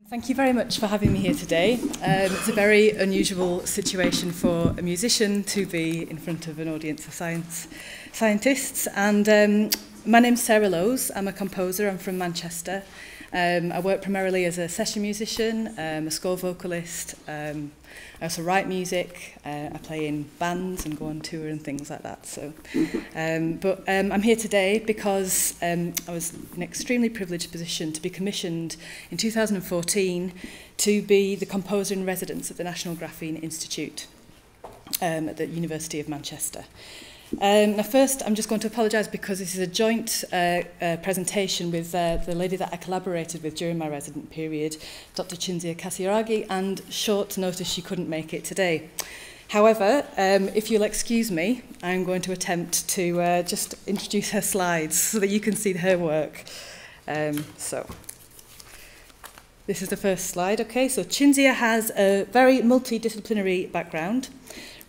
Thank you very much for having me here today. It's a very unusual situation for a musician to be in front of an audience of scientists. And my name's Sarah Lowes. I'm a composer. I'm from Manchester. I work primarily as a session musician, a score vocalist. I also write music. I play in bands and go on tour and things like that. So, I'm here today because I was in an extremely privileged position to be commissioned in 2014 to be the composer in residence at the National Graphene Institute at the University of Manchester. Now first, I'm just going to apologise because this is a joint presentation with the lady that I collaborated with during my resident period, Dr. Cinzia Casiraghi, and short notice she couldn't make it today. However, if you'll excuse me, I'm going to attempt to just introduce her slides so that you can see her work. So this is the first slide. Okay, so Cinzia has a very multidisciplinary background,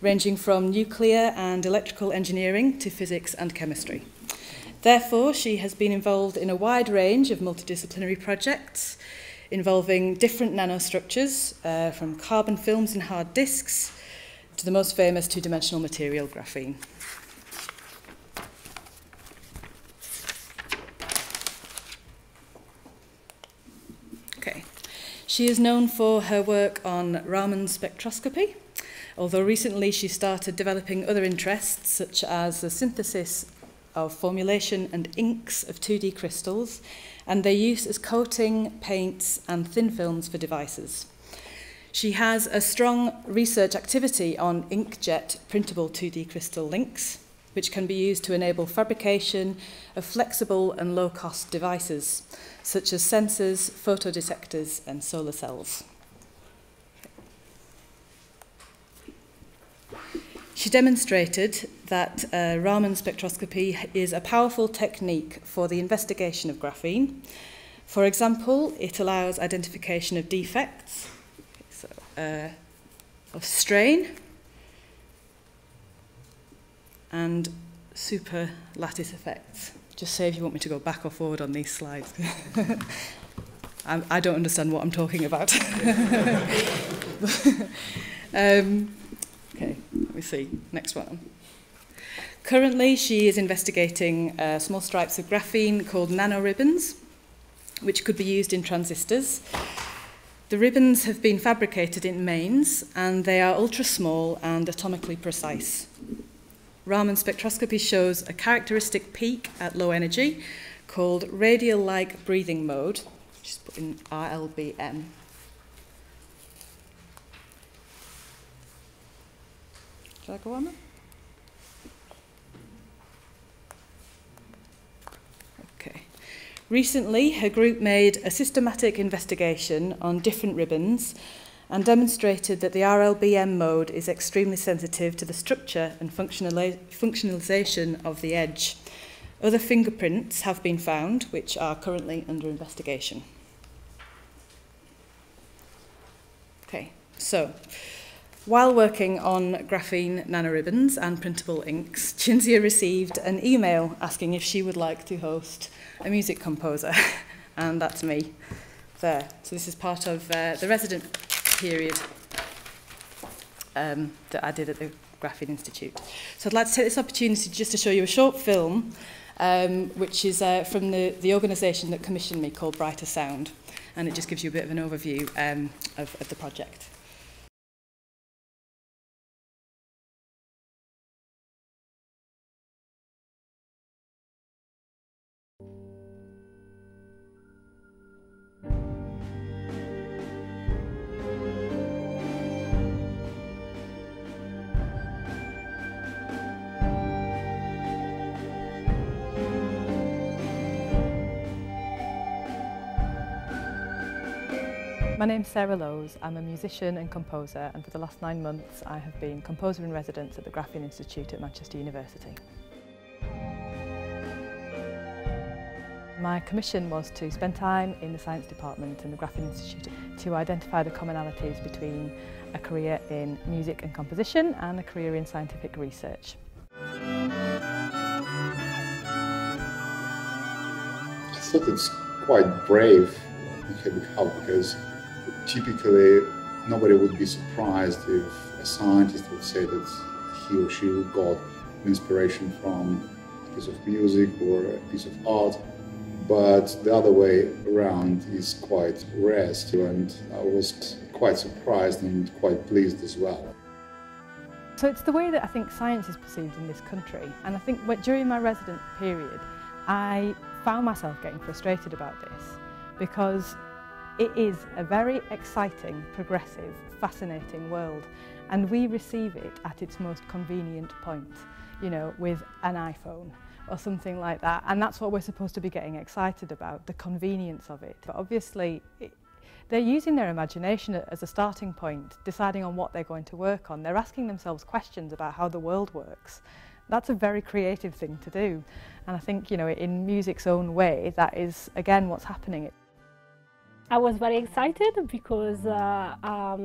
ranging from nuclear and electrical engineering to physics and chemistry. Therefore, she has been involved in a wide range of multidisciplinary projects involving different nanostructures, from carbon films and hard disks to the most famous two-dimensional material, graphene. Okay. She is known for her work on Raman spectroscopy, although recently she started developing other interests, such as the synthesis of formulation and inks of 2D crystals, and their use as coating, paints, and thin films for devices. She has a strong research activity on inkjet printable 2D crystal links, which can be used to enable fabrication of flexible and low-cost devices, such as sensors, photodetectors, and solar cells. She demonstrated that Raman spectroscopy is a powerful technique for the investigation of graphene. For example, it allows identification of defects, of strain, and superlattice effects. Just say if you want me to go back or forward on these slides. I don't understand what I'm talking about. Okay, let me see. Next one. Currently, she is investigating small stripes of graphene called nanoribbons, which could be used in transistors. The ribbons have been fabricated in mains, and they are ultra-small and atomically precise. Raman spectroscopy shows a characteristic peak at low energy called radial-like breathing mode, which is put in RLBM. Shall I go on? Okay. Recently, her group made a systematic investigation on different ribbons and demonstrated that the RLBM mode is extremely sensitive to the structure and functionalization of the edge. Other fingerprints have been found, which are currently under investigation. Okay, so while working on graphene nanoribbons and printable inks, Cinzia received an email asking if she would like to host a music composer, and that's me there. So this is part of the resident period that I did at the Graphene Institute. So I'd like to take this opportunity just to show you a short film, which is from the organisation that commissioned me, called Brighter Sound, and it just gives you a bit of an overview of the project. My name's Sarah Lowes. I'm a musician and composer, and for the last 9 months I have been composer in residence at the Graphene Institute at Manchester University. My commission was to spend time in the science department in the Graphene Institute to identify the commonalities between a career in music and composition and a career in scientific research. I thought it's quite brave you can become, because Typically, nobody would be surprised if a scientist would say that he or she got inspiration from a piece of music or a piece of art, but the other way around is quite rare too, and I was quite surprised and quite pleased as well. So it's the way that I think science is perceived in this country, and I think during my resident period I found myself getting frustrated about this because it is a very exciting, progressive, fascinating world, and we receive it at its most convenient point, you know, with an iPhone or something like that, and that's what we're supposed to be getting excited about, the convenience of it. But obviously they're using their imagination as a starting point, deciding on what they're going to work on. They're asking themselves questions about how the world works. That's a very creative thing to do, and I think, you know, in music's own way, that is again what's happening. I was very excited because I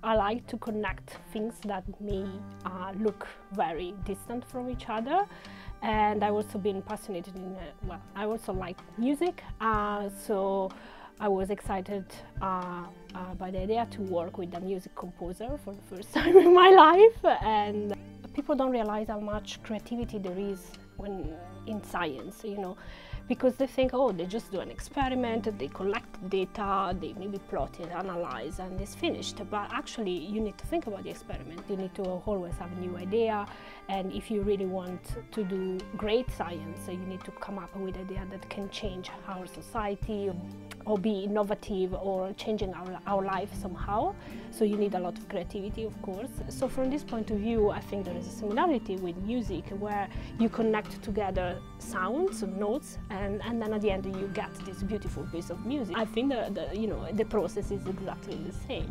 like to connect things that may look very distant from each other, and I've also been fascinated in, well, I also like music, so I was excited by the idea to work with a music composer for the first time in my life, and people don't realize how much creativity there is in science, you know, because they think, oh, they just do an experiment, they collect data, they maybe plot it, analyze, and it's finished. But actually, you need to think about the experiment. You need to always have a new idea, and if you really want to do great science, you need to come up with an idea that can change our society or be innovative or changing our life somehow. So you need a lot of creativity, of course. So from this point of view, I think there is a similarity with music where you connect together sounds, notes, and then at the end you get this beautiful piece of music. I think you know, the process is exactly the same.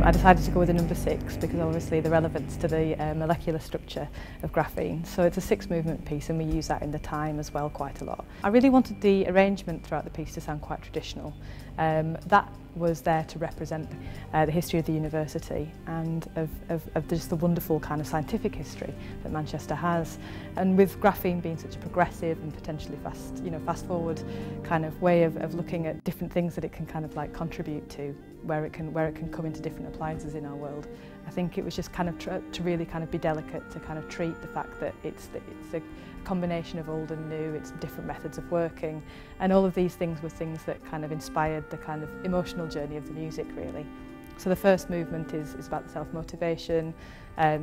I decided to go with the number 6 because obviously the relevance to the molecular structure of graphene. So it's a 6-movement piece, and we use that in the time as well quite a lot. I really wanted the arrangement throughout the piece to sound quite traditional. That was there to represent the history of the university and of just the wonderful kind of scientific history that Manchester has. And with graphene being such a progressive and potentially fast forward kind of way of looking at different things that it can kind of like contribute to, where it can come into different appliances in our world. I think it was just kind of to really kind of be delicate, to kind of treat the fact that it's a combination of old and new, it's different methods of working, and all of these things were things that kind of inspired the kind of emotional journey of the music, really. So the first movement is about the self-motivation,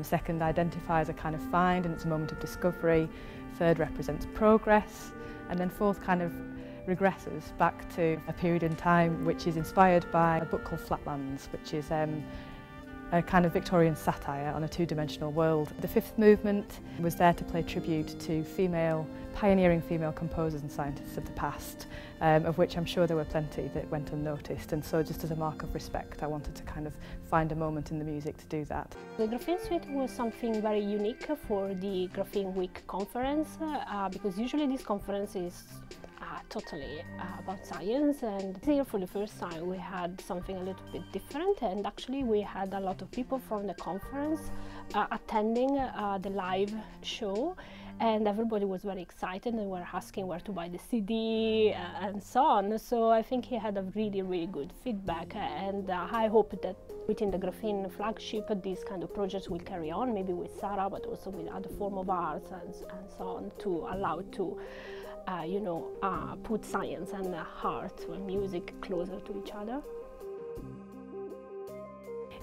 second identifies a kind of find and it's a moment of discovery, third represents progress, and then fourth kind of regresses back to a period in time which is inspired by a book called Flatlands, which is a kind of Victorian satire on a two-dimensional world. The fifth movement was there to pay tribute to pioneering female composers and scientists of the past, of which I'm sure there were plenty that went unnoticed, and so just as a mark of respect I wanted to kind of find a moment in the music to do that. The Graphene Suite was something very unique for the Graphene Week conference, because usually this conference is totally about science, and here for the first time we had something a little bit different, and actually we had a lot of people from the conference attending the live show, and everybody was very excited and were asking where to buy the CD and so on. So I think he had a really good feedback, and I hope that within the Graphene flagship this kind of projects will carry on, maybe with Sarah but also with other form of arts and so on, to allow to put science and art and music closer to each other.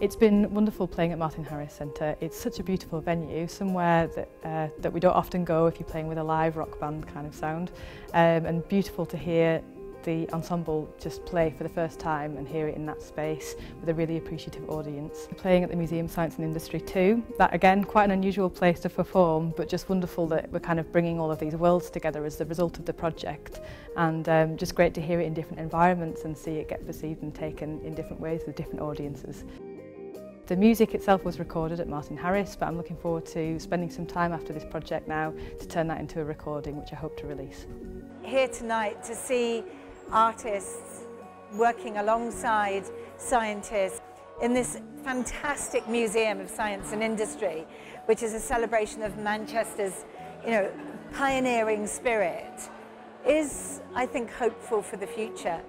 It's been wonderful playing at Martin Harris Centre. It's such a beautiful venue, somewhere that we don't often go if you're playing with a live rock band kind of sound, and beautiful to hear the ensemble just play for the first time and hear it in that space with a really appreciative audience. Playing at the Museum Science and Industry too, that again quite an unusual place to perform, but just wonderful that we're kind of bringing all of these worlds together as the result of the project, and just great to hear it in different environments and see it get perceived and taken in different ways with different audiences. The music itself was recorded at Martin Harris, but I'm looking forward to spending some time after this project now to turn that into a recording, which I hope to release. Here tonight to see artists working alongside scientists in this fantastic Museum of Science and Industry, which is a celebration of Manchester's, pioneering spirit, is I think, hopeful for the future.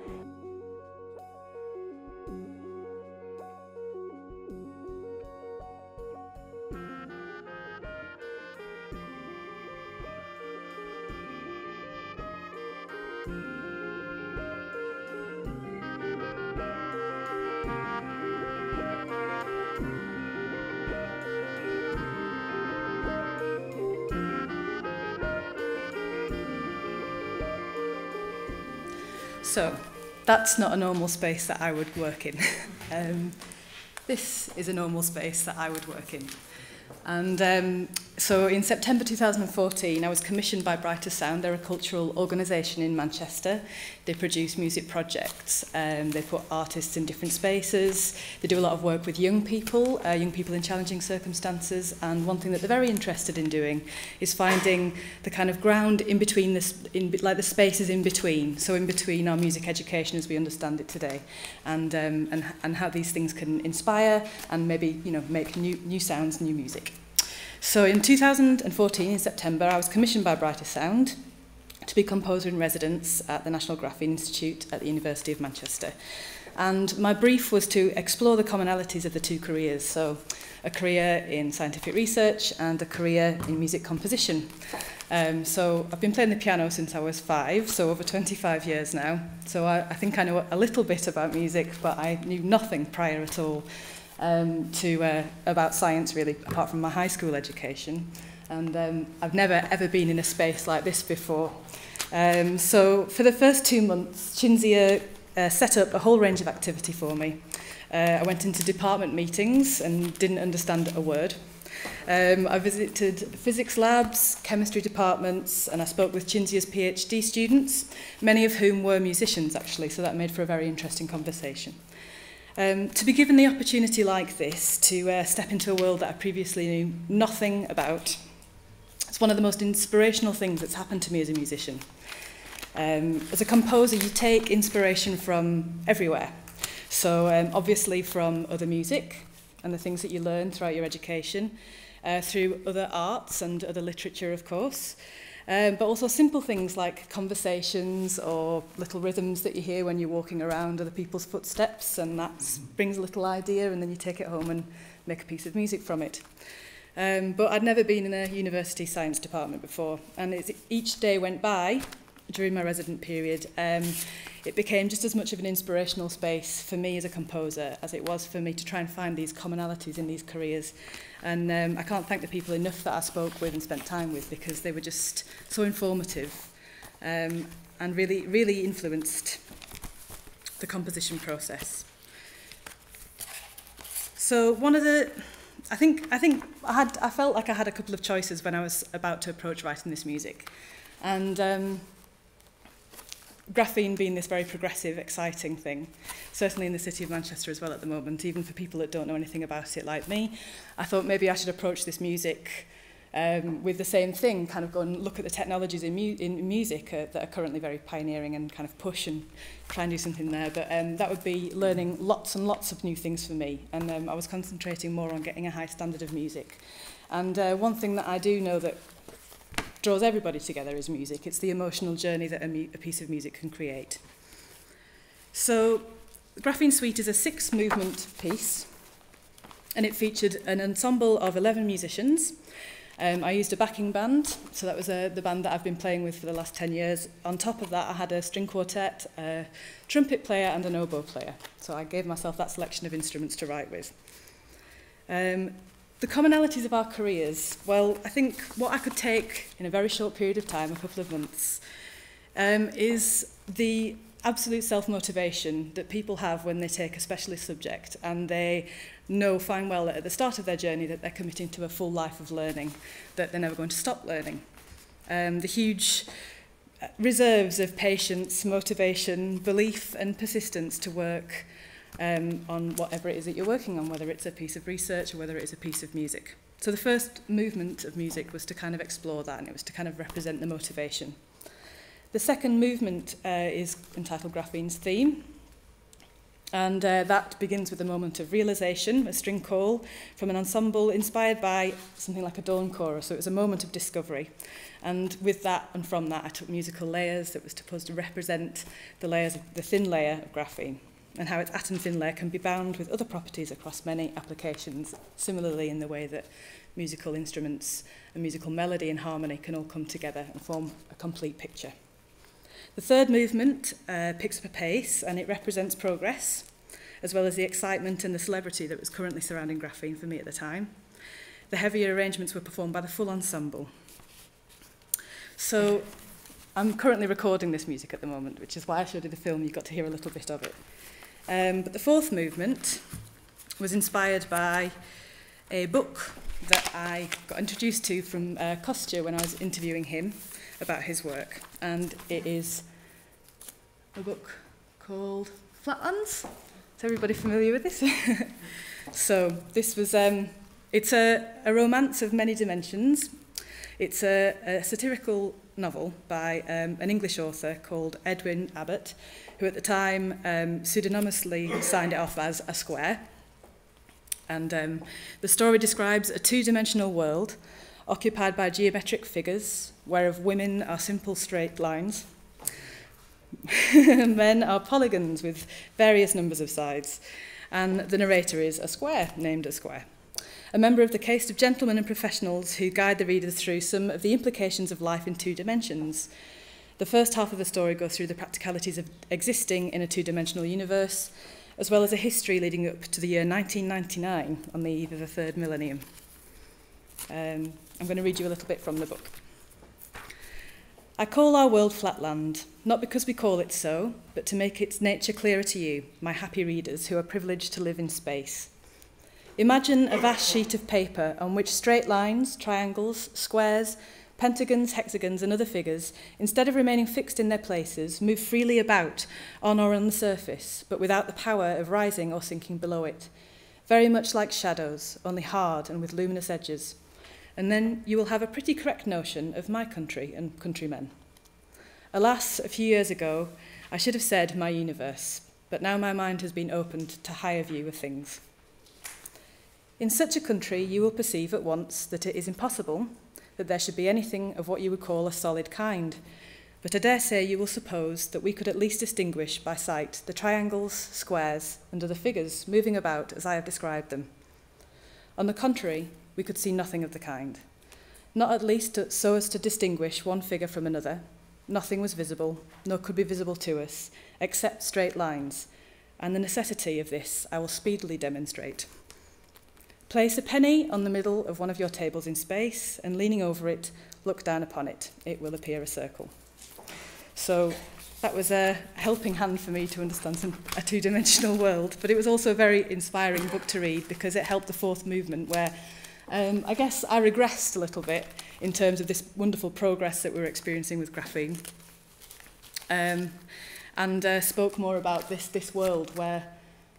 So, that's not a normal space that I would work in. This is a normal space that I would work in. And so in September 2014, I was commissioned by Brighter Sound. They're a cultural organisation in Manchester. They produce music projects. They put artists in different spaces. They do a lot of work with young people in challenging circumstances. And one thing that they're very interested in doing is finding the kind of ground in between, like the spaces in between. So in between our music education as we understand it today, and how these things can inspire and maybe, you know, make new sounds, new music. So in 2014, in September, I was commissioned by Brighter Sound to be composer in residence at the National Graphene Institute at the University of Manchester. And my brief was to explore the commonalities of the two careers, so a career in scientific research and a career in music composition. So I've been playing the piano since I was 5, so over 25 years now. So I think I know a little bit about music, but I knew nothing prior at all about science, really, apart from my high school education. And I've never ever been in a space like this before. So for the first 2 months, Cinzia set up a whole range of activity for me. I went into department meetings and didn't understand a word. I visited physics labs, chemistry departments, and I spoke with Cinzia's PhD students, many of whom were musicians, actually, so that made for a very interesting conversation. To be given the opportunity like this to step into a world that I previously knew nothing about, it's one of the most inspirational things that's happened to me as a musician. As a composer, you take inspiration from everywhere. So obviously from other music and the things that you learn throughout your education, through other arts and other literature, of course. But also simple things like conversations or little rhythms that you hear when you're walking around other people's footsteps, and that brings a little idea, and then you take it home and make a piece of music from it. But I'd never been in a university science department before, and each day went by during my resident period, it became just as much of an inspirational space for me as a composer as it was for me to try and find these commonalities in these careers. And I can't thank the people enough that I spoke with and spent time with, because they were just so informative and really, really influenced the composition process. So one of the, I felt like I had a couple of choices when I was about to approach writing this music. And graphene being this very progressive, exciting thing, certainly in the city of Manchester as well at the moment, even for people that don't know anything about it like me, I thought maybe I should approach this music with the same thing, kind of go and look at the technologies in music that are currently very pioneering and kind of push and try and do something there. But that would be learning lots and lots of new things for me. And I was concentrating more on getting a high standard of music. And one thing that I do know that draws everybody together is music. It's the emotional journey that a piece of music can create. So Graphene Suite is a 6-movement piece, and it featured an ensemble of 11 musicians. I used a backing band, so that was the band that I've been playing with for the last 10 years. On top of that, I had a string quartet, a trumpet player and an oboe player. So I gave myself that selection of instruments to write with. The commonalities of our careers, well, I think what I could take in a very short period of time, a couple of months, is the absolute self-motivation that people have when they take a specialist subject and they know fine well that at the start of their journey that they're committing to a full life of learning, that they're never going to stop learning. The huge reserves of patience, motivation, belief and persistence to work on whatever it is that you're working on, whether it's a piece of research or whether it is a piece of music. So the first movement of music was to kind of explore that, and it was to kind of represent the motivation. The second movement is entitled Graphene's Theme, And that begins with a moment of realization, a string call from an ensemble inspired by something like a dawn chorus. So it was a moment of discovery. And with that and from that, I took musical layers that was supposed to represent the layers of the thin layer of graphene, and how its atom thin layer can be bound with other properties across many applications, similarly in the way that musical instruments and musical melody and harmony can all come together and form a complete picture. The third movement picks up a pace, and it represents progress, as well as the excitement and the celebrity that was currently surrounding graphene for me at the time. The heavier arrangements were performed by the full ensemble. So I'm currently recording this music at the moment, which is why I showed you the film. You got to hear a little bit of it. But the fourth movement was inspired by a book that I got introduced to from Kostya when I was interviewing him about his work. And it is a book called Flatlands. Is everybody familiar with this? So this was, it's a romance of many dimensions. It's a satirical novel by an English author called Edwin Abbott, who at the time pseudonymously signed it off as A Square. And the story describes a two-dimensional world occupied by geometric figures, whereof women are simple straight lines, men are polygons with various numbers of sides, and the narrator is a square, named A Square, a member of the caste of gentlemen and professionals who guide the readers through some of the implications of life in two dimensions. The first half of the story goes through the practicalities of existing in a two-dimensional universe, as well as a history leading up to the year 1999, on the eve of the third millennium. I'm going to read you a little bit from the book. I call our world Flatland, not because we call it so, but to make its nature clearer to you, my happy readers who are privileged to live in space. Imagine a vast sheet of paper on which straight lines, triangles, squares, pentagons, hexagons, and other figures, instead of remaining fixed in their places, move freely about on or on the surface, but without the power of rising or sinking below it. Very much like shadows, only hard and with luminous edges. And then you will have a pretty correct notion of my country and countrymen. Alas, a few years ago, I should have said my universe, but now my mind has been opened to higher view of things. In such a country, you will perceive at once that it is impossible that there should be anything of what you would call a solid kind, but I dare say you will suppose that we could at least distinguish by sight the triangles, squares, and other figures moving about as I have described them. On the contrary, we could see nothing of the kind. Not at least so as to distinguish one figure from another. Nothing was visible, nor could be visible to us, except straight lines, and the necessity of this I will speedily demonstrate. Place a penny on the middle of one of your tables in space, and leaning over it, look down upon it. It will appear a circle. So that was a helping hand for me to understand a two-dimensional world, but it was also a very inspiring book to read because it helped the fourth movement where I guess I regressed a little bit in terms of this wonderful progress that we were experiencing with graphene, and spoke more about this world where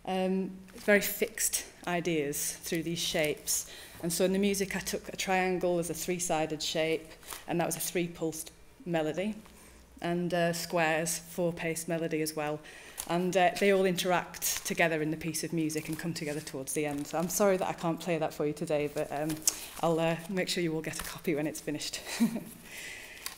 very fixed ideas through these shapes. And so in the music I took a triangle as a three-sided shape, and that was a three-pulsed melody, and squares, four-paced melody as well. And they all interact together in the piece of music and come together towards the end. So I'm sorry that I can't play that for you today, but I'll make sure you all get a copy when it's finished.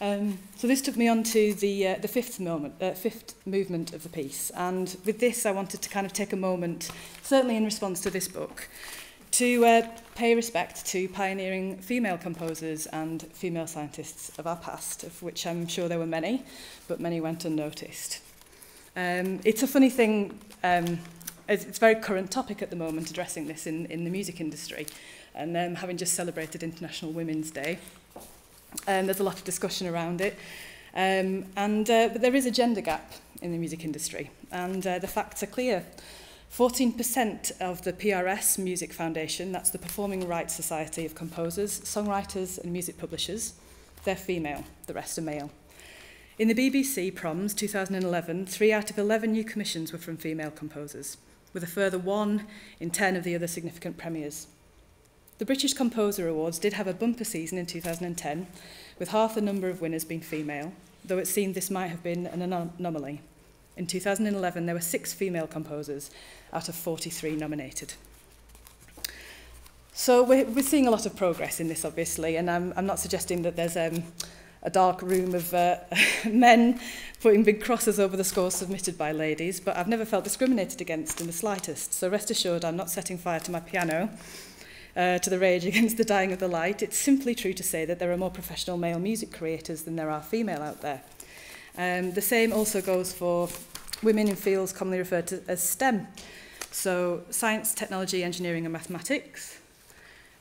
So this took me on to the fifth movement of the piece. And with this, I wanted to kind of take a moment, certainly in response to this book, to pay respect to pioneering female composers and female scientists of our past, of which I'm sure there were many, but many went unnoticed. It's a funny thing, it's a very current topic at the moment, addressing this in the music industry, and having just celebrated International Women's Day. There's a lot of discussion around it, but there is a gender gap in the music industry, and the facts are clear. 14% of the PRS Music Foundation, that's the Performing Rights Society of Composers, Songwriters and Music Publishers, they're female, the rest are male. In the BBC Proms 2011, 3 out of 11 new commissions were from female composers, with a further 1 in 10 of the other significant premieres. The British Composer Awards did have a bumper season in 2010, with half the number of winners being female, though it seemed this might have been an anomaly. In 2011, there were 6 female composers out of 43 nominated. So we're seeing a lot of progress in this, obviously, and I'm not suggesting that there's a dark room of men putting big crosses over the scores submitted by ladies, but I've never felt discriminated against in the slightest. So rest assured, I'm not setting fire to my piano to the rage against the dying of the light. It's simply true to say that there are more professional male music creators than there are female out there. The same also goes for women in fields commonly referred to as STEM. So science, technology, engineering and mathematics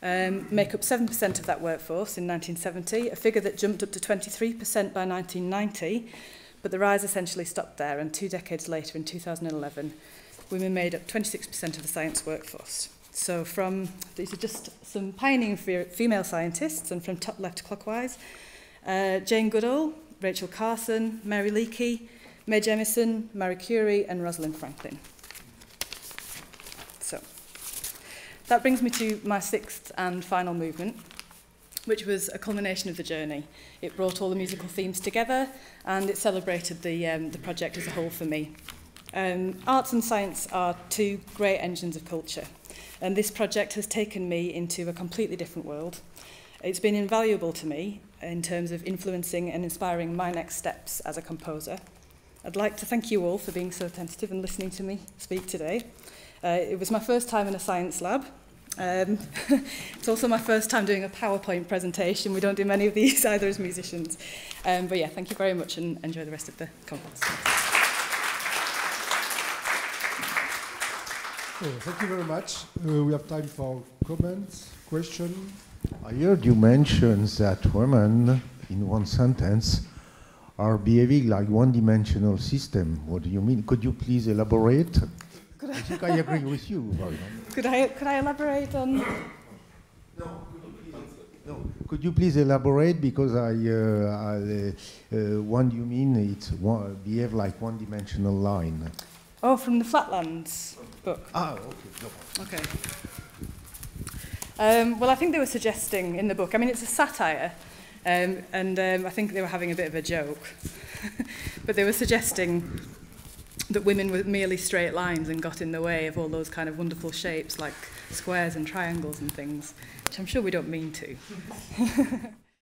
make up 7% of that workforce in 1970, a figure that jumped up to 23% by 1990, but the rise essentially stopped there, and 2 decades later, in 2011, women made up 26% of the science workforce. So these are just some pioneering female scientists, and from top left clockwise, Jane Goodall, Rachel Carson, Mary Leakey, Mae Jemison, Marie Curie and Rosalind Franklin. So that brings me to my 6th and final movement, which was a culmination of the journey. It brought all the musical themes together and it celebrated the project as a whole for me. Arts and science are 2 great engines of culture, and this project has taken me into a completely different world. It's been invaluable to me in terms of influencing and inspiring my next steps as a composer. I'd like to thank you all for being so attentive and listening to me speak today. It was my first time in a science lab. It's also my first time doing a PowerPoint presentation. We don't do many of these either as musicians. But yeah, thank you very much and enjoy the rest of the conference. Oh, thank you very much. We have time for comments, questions. I heard you mention that women, in one sentence, are behaving like one-dimensional system. What do you mean? Could you please elaborate? I think I agree with you. Could I elaborate on? No. Could you please elaborate? Because what do you mean? It's behave like one-dimensional line. Oh, from the Flatlands book. Ah, okay. Okay. Well, I think they were suggesting in the book, I mean, it's a satire, and I think they were having a bit of a joke, but they were suggesting that women were merely straight lines and got in the way of all those kind of wonderful shapes like squares and triangles and things, which I'm sure we don't mean to.